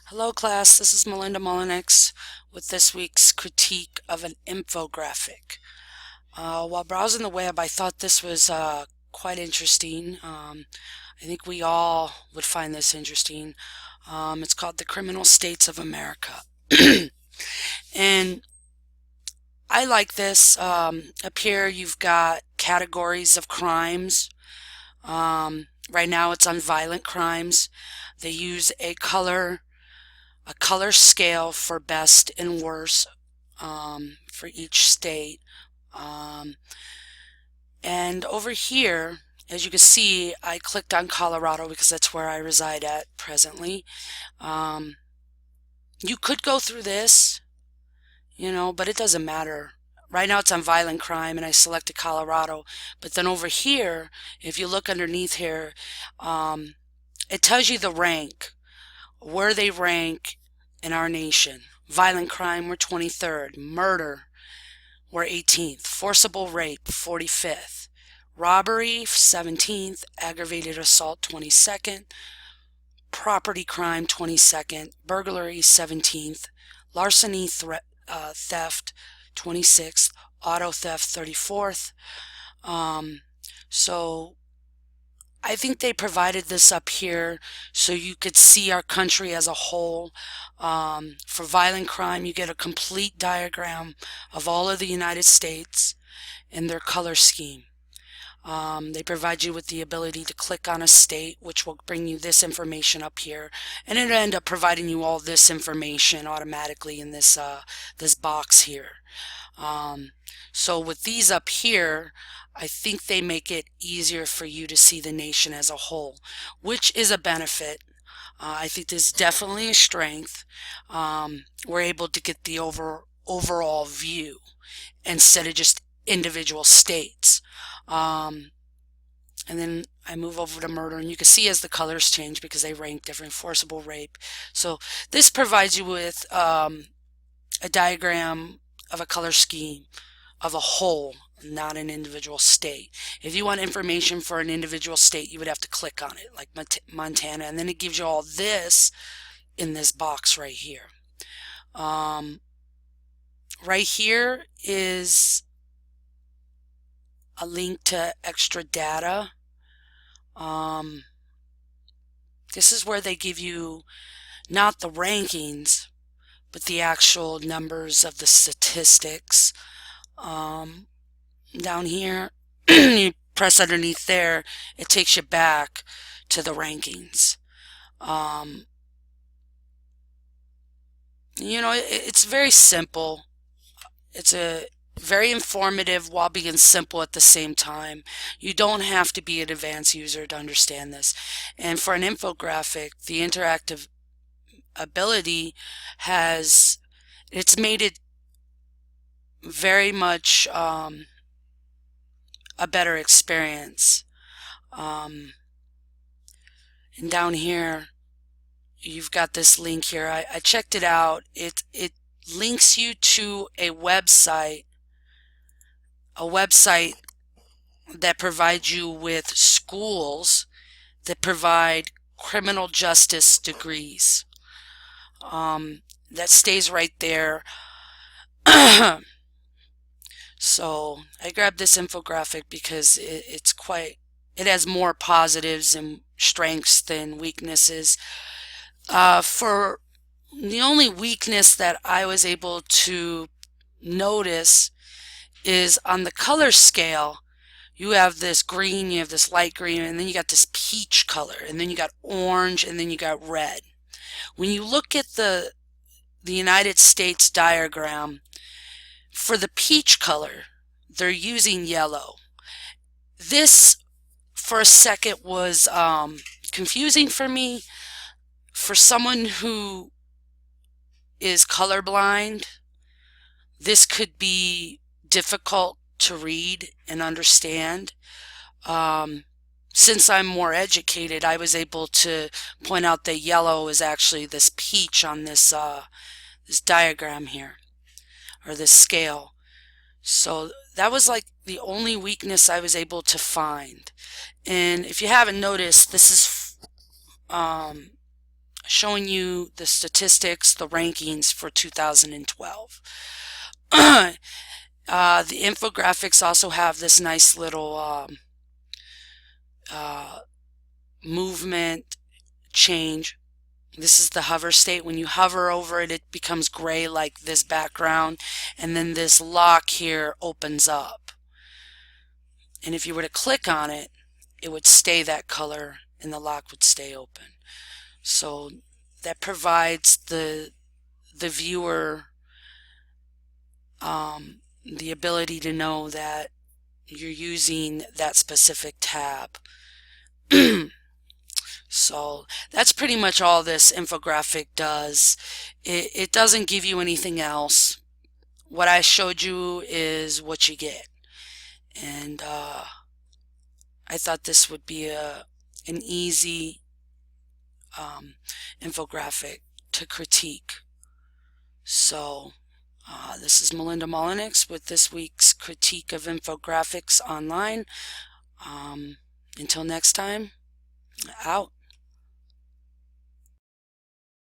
Hello class, this is Melinda Mullenix with this week's critique of an infographic. While browsing the web, I thought this was quite interesting. I think we all would find this interesting. It's called The Criminal States of America. And I like this. Up here you've got categories of crimes. Right now it's on violent crimes. They use a color scale for best and worst for each state. Um, and over here, as you can see, I clicked on Colorado because that's where I reside at presently. Um, you could go through this, but it doesn't matter. Right now it's on violent crime and I selected Colorado. But then over here, if you look underneath here, it tells you the rank, where they rank in our nation. Violent crime, we're 23rd. Murder, we're 18th. Forcible rape, 45th. Robbery, 17th. Aggravated assault, 22nd. Property crime, 22nd. Burglary, 17th. Larceny, theft, 26th. Auto theft, 34th. So I think they provided this up here so you could see our country as a whole. For violent crime, you get a complete diagram of all of the United States and their color scheme. They provide you with the ability to click on a state, which will bring you this information up here, and it'll end up providing you all this information automatically in this box here. So with these up here, I think they make it easier for you to see the nation as a whole, which is a benefit. I think this is definitely a strength. We're able to get the overall view instead of just individual states. And then I move over to murder, and you can see as the colors change because they rank different. Forcible rape. So this provides you with a diagram of a color scheme of a whole, not an individual state. If you want information for an individual state, you would have to click on it, like Montana, and then it gives you all this in this box right here. Right here is a link to extra data. This is where they give you not the rankings, but the actual numbers of the statistics. Down here, you press underneath there, it takes you back to the rankings. It's very simple. It's very informative while being simple at the same time. You don't have to be an advanced user to understand this. And for an infographic, the interactive ability it's made it very much a better experience. And down here, you've got this link here. I checked it out. It links you to a website that provides you with schools that provide criminal justice degrees. That stays right there. So I grabbed this infographic because it has more positives and strengths than weaknesses. For the only weakness that I was able to notice is on the color scale. You have this green, you have this light green, and then you got this peach color, and then you got orange, and then you got red. When you look at the United States diagram, for the peach color, they're using yellow. This, for a second, was confusing for me. For someone who is colorblind, this could be difficult to read and understand. Since I'm more educated, I was able to point out that yellow is actually this peach on this diagram here, or this scale. So that was like the only weakness I was able to find. And if you haven't noticed, this is showing you the statistics, the rankings for 2012. The infographics also have this nice little movement change. This is the hover state. When you hover over it, it becomes gray like this background, and then this lock here opens up. And if you were to click on it, it would stay that color and the lock would stay open. So that provides the viewer the ability to know that you're using that specific tab. So that's pretty much all this infographic does. It doesn't give you anything else. What I showed you is what you get. And I thought this would be an easy infographic to critique. So this is Melinda Molyneux with this week's critique of infographics online. Until next time, out.